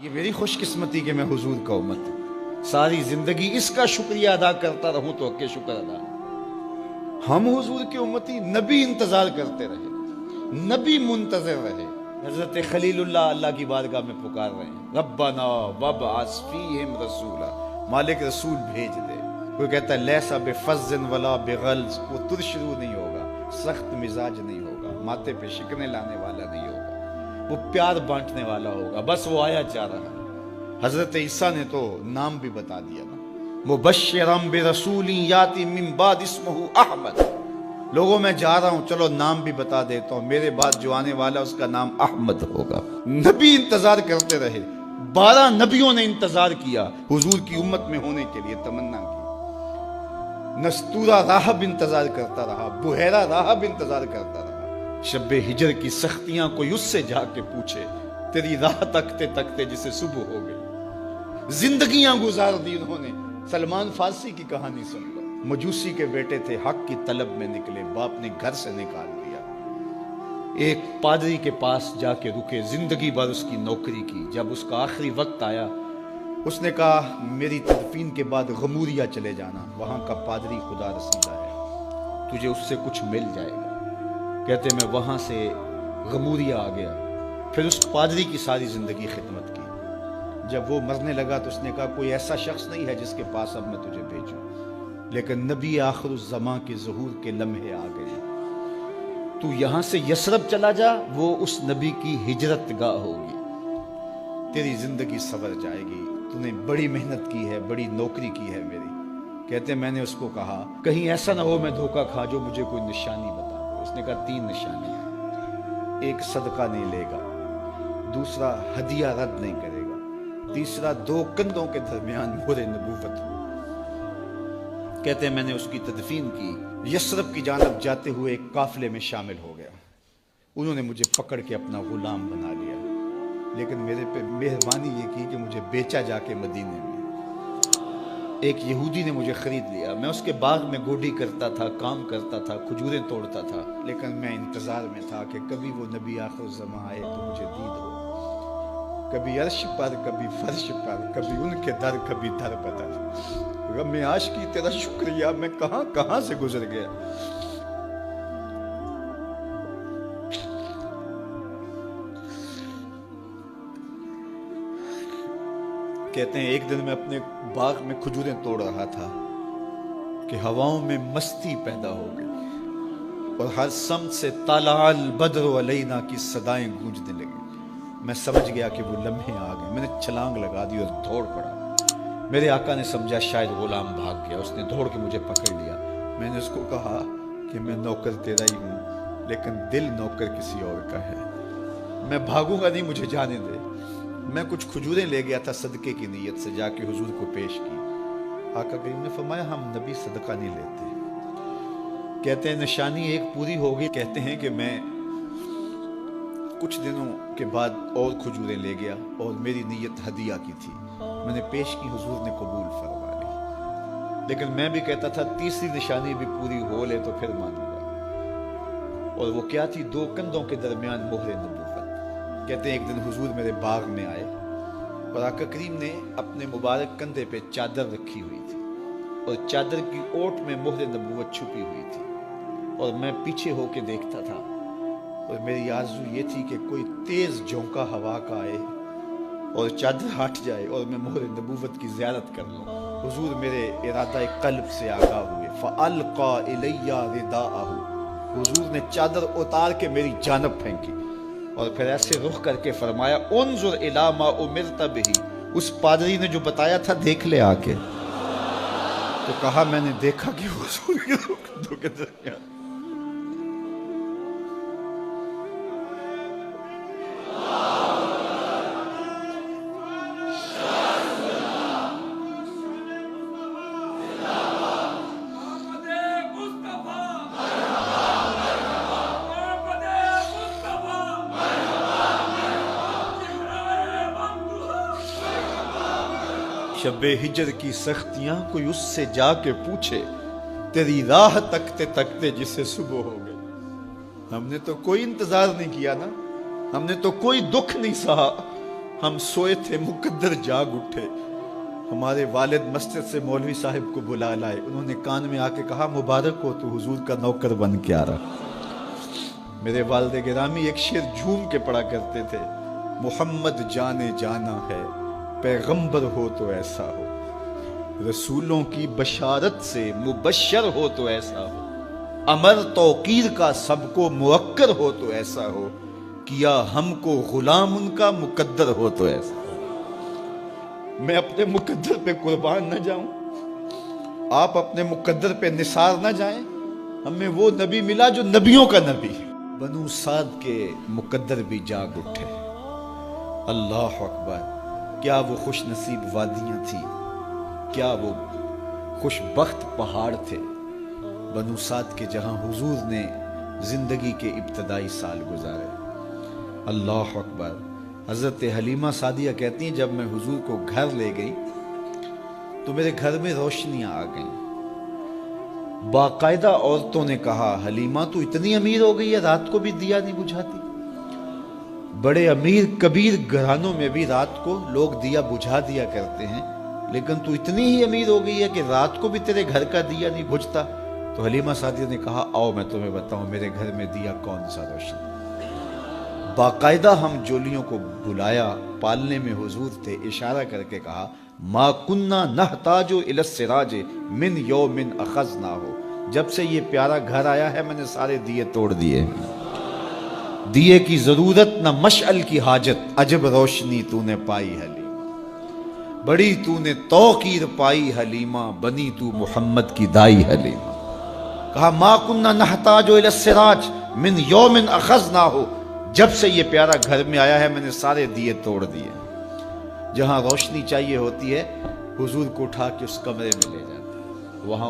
یہ میری خوش قسمتی کہ میں حضور کا امت ہوں، ساری زندگی اس کا شکریہ ادا کرتا رہوں تو کہ شکر ادا نہیں۔ ہم حضور کی امتی، نبی انتظار کرتے رہے، نبی منتظر رہے۔ حضرت خلیل اللہ کی بارگاہ میں پکار رہے ہیں، ربنا وابعث فیہم رسولا، مالک رسول بھیج دے۔ کوئی کہتا ہے لیسا بفظ ولا بغلظ، وہ ترشرو نہیں ہوگا، سخت مزاج نہیں ہوگا، ماتھے پہ شکنے لانے والا نہیں ہوگا، وہ پیار بانٹنے والا ہوگا۔ بس وہ آیا جا رہا ہے۔ حضرت عیسیٰ نے تو نام بھی بتا دیا نا، مبشرم برسول یاتی من بعد اسمہ احمد، لوگوں میں جا رہا ہوں، چلو نام بھی بتا دیتا ہوں، میرے بعد جو آنے والا اس کا نام احمد ہوگا۔ نبی انتظار کرتے رہے، 12 نبیوں نے انتظار کیا حضور کی امت میں ہونے کے لیے، تمنا کی۔ نستورہ راہب انتظار کرتا رہا، بحیرہ راہب انتظار کرتا رہا۔ شب ہجر کی سختیاں کوئی اس سے جا کے پوچھے، تیری راہ تکتے تکتے جسے صبح ہو گئی۔ زندگیاں گزار دی انہوں نے۔ سلمان فارسی کی کہانی سن لو، مجوسی کے بیٹے تھے، حق کی طلب میں نکلے، باپ نے گھر سے نکال دیا، ایک پادری کے پاس جا کے رکے، زندگی بھر اس کی نوکری کی۔ جب اس کا آخری وقت آیا، اس نے کہا میری تدفین کے بعد غموریا چلے جانا، وہاں کا پادری خدا رسیدہ ہے، تجھے اس سے کچھ مل جائے گا۔ کہتے میں وہاں سے غموریا آ گیا، پھر اس پادری کی ساری زندگی خدمت کی۔ جب وہ مرنے لگا تو اس نے کہا کوئی ایسا شخص نہیں ہے جس کے پاس اب میں تجھے بھیجوں، لیکن نبی آخر الزمان کے ظہور کے لمحے آ گئے، تو یہاں سے یثرب چلا جا، وہ اس نبی کی ہجرت گاہ ہوگی، تیری زندگی سنور جائے گی، تو نے بڑی محنت کی ہے، بڑی نوکری کی ہے میری۔ کہتے میں نے اس کو کہا کہیں ایسا نہ ہو میں دھوکہ کھا جو مجھے کوئی نشانی بتا دے۔ اس نے کہا 3 نشانیاں، ایک صدقہ نہیں لے گا، دوسرا ہدیہ رد نہیں کرے گا، تیسرا 2 کندھوں کے درمیان مہر نبوت ہو۔ کہتے ہیں میں نے اس کی تدفین کی، یثرب کی جانب جاتے ہوئے ایک قافلے میں شامل ہو گیا، انہوں نے مجھے پکڑ کے اپنا غلام بنا لیا، لیکن میرے پہ مہربانی یہ کی کہ مجھے بیچا جا کے مدینے میں۔ ایک یہودی نے مجھے خرید لیا، میں اس کے باغ میں گوڈی کرتا تھا، کام کرتا تھا، کھجوریں توڑتا تھا، لیکن میں انتظار میں تھا کہ کبھی وہ نبی آخر الزمان آئے تو مجھے دید ہو، کبھی عرش پر، کبھی فرش پر، کبھی ان کے در، کبھی در بدر۔ غم عاشقی تیرا شکریہ، میں کہاں کہاں سے گزر گیا۔ کہتے ہیں ایک دن میں اپنے باغ میں کھجوریں توڑ رہا تھا کہ ہواؤں میں مستی پیدا ہو گئی، اور ہر سمت سے طلع البدر علینا کی صدائیں گونجنے لگی۔ میں سمجھ گیا کہ وہ لمحے آ گئے، میں نے چھلانگ لگا دی اور دوڑ پڑا۔ میرے آقا نے سمجھا شاید غلام بھاگ گیا، اس نے دوڑ کے مجھے پکڑ لیا۔ میں نے اس کو کہا کہ میں نوکر تیرا ہی ہوں، لیکن دل نوکر کسی اور کا ہے، میں بھاگوں گا نہیں، مجھے جانے دے۔ میں کچھ کھجوریں لے گیا تھا صدقے کی نیت سے، جا کے حضور کو پیش کی۔ آقا کریم نے فرمایا ہم نبی صدقہ نہیں لیتے۔ کہتے ہیں نشانی ایک پوری ہو گئی، کہتے ہیں کہ میں کچھ دنوں کے بعد اور کھجوریں لے گیا، اور میری نیت ہدیہ کی تھی، میں نے پیش کی، حضور نے قبول فرما لی۔ لیکن میں بھی کہتا تھا تیسری نشانی بھی پوری ہو لے تو پھر مانوں گا، اور وہ کیا تھی؟ 2 کندھوں کے درمیان مہر نبوت۔ کہتے ہیں ایک دن حضور میرے باغ میں آئے، اور آقا کریم نے اپنے مبارک کندھے پہ چادر رکھی ہوئی تھی، اور چادر کی اوٹ میں مہر نبوت چھپی ہوئی تھی، اور میں پیچھے ہو کے دیکھتا تھا، اور میری آرزو یہ تھی کہ کوئی تیز جھونکا ہوا کا آئے اور چادر ہٹ جائے اور میں مہر نبوت کی زیارت کر لوں۔ حضور میرے ارادہ قلب سے آگاہ ہوئے، فَأَلْقَى إِلَيَّ رِدَاءَهُ، حضور نے چادر اتار کے میری جانب پھینکی، اور پھر ایسے رخ کر کے فرمایا انظر الی ما امرت بہ، اس پادری نے جو بتایا تھا دیکھ لے آ کے۔ تو کہا میں نے دیکھا کہ حضور کے 2 کندھوں کے درمیان شب ہجر کی سختیاں کوئی اس سے جا کے پوچھے، تیری راہ تکتے تکتے جسے صبح ہو گئی۔ ہم نے تو کوئی انتظار نہیں کیا نا، ہم نے تو کوئی دکھ نہیں سہا، ہم سوئے تھے مقدر جاگ اٹھے. ہمارے والد مسجد سے مولوی صاحب کو بلا لائے. انہوں نے کان میں آ کے کہا مبارک ہو تو حضور کا نوکر بن کے آ رہا. میرے والد گرامی ایک شعر جھوم کے پڑھا کرتے تھے, محمد جانے جانا ہے پیغمبر ہو تو ایسا ہو, رسولوں کی بشارت سے مبشر ہو تو ایسا ہو, امر توقیر کا سب کو موکر ہو تو ایسا ہو, کیا ہم کو غلام ان کا مقدر ہو تو ایسا ہو. میں اپنے مقدر پہ قربان نہ جاؤں, آپ اپنے مقدر پہ نثار نہ جائیں. ہمیں وہ نبی ملا جو نبیوں کا نبی. بنو سعد کے مقدر بھی جاگ اٹھے. اللہ اکبر. کیا وہ خوش نصیب وادیاں تھیں, کیا وہ خوش بخت پہاڑ تھے بنو سعد کے, جہاں حضور نے زندگی کے ابتدائی سال گزارے. اللہ اکبر. حضرت حلیمہ سعدیہ کہتی ہیں جب میں حضور کو گھر لے گئی تو میرے گھر میں روشنیاں آ گئیں. باقاعدہ عورتوں نے کہا حلیمہ تو اتنی امیر ہو گئی ہے رات کو بھی دیا نہیں بجھاتی. بڑے امیر کبیر گھرانوں میں بھی رات کو لوگ دیا بجھا دیا کرتے ہیں, لیکن تو اتنی ہی امیر ہو گئی ہے کہ رات کو بھی تیرے گھر کا دیا نہیں بجھتا. تو حلیمہ سعدیہ نے کہا آؤ میں تمہیں بتاؤں میرے گھر میں دیا کون سا روشن. باقاعدہ ہم جولیوں کو بلایا, پالنے میں حضور تھے, اشارہ کر کے کہا ما کننا نحتاج الی السراج من یوم اخذناہ. جب سے یہ پیارا گھر آیا ہے میں نے سارے دیے توڑ دیے. دیے کی ضرورت نہ مشعل کی حاجت, عجب روشنی تو نے پائی حلیمہ, بڑی تو نے توقیر پائی حلیمہ, بنی تو محمد کی دائی حلیمہ. کہا ما کننا نحتاج الی السراج من یوم اخذناہ. جب سے یہ پیارا گھر میں آیا ہے میں نے سارے دیے توڑ دیے. جہاں روشنی چاہیے ہوتی ہے حضور کو اٹھا کے اس کمرے میں لے جاتے, وہاں